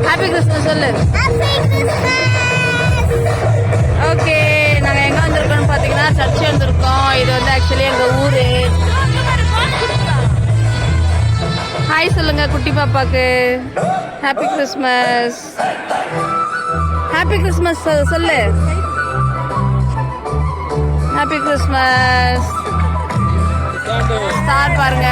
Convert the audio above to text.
Happy Christmas சொல்லு. Okay, நாங்கள் எங்கே வந்திருக்கோம்னு பார்த்தீங்கன்னா சர்ச்சு வந்திருக்கோம். இது வந்து ஆக்சுவலி எங்கள் ஊர். ஹாய் சொல்லுங்க குட்டி பாப்பாக்கு. Happy Christmas. ஹாப்பி கிறிஸ்மஸ் சொல்லு. Happy Christmas. ஸ்டார் பாருங்க.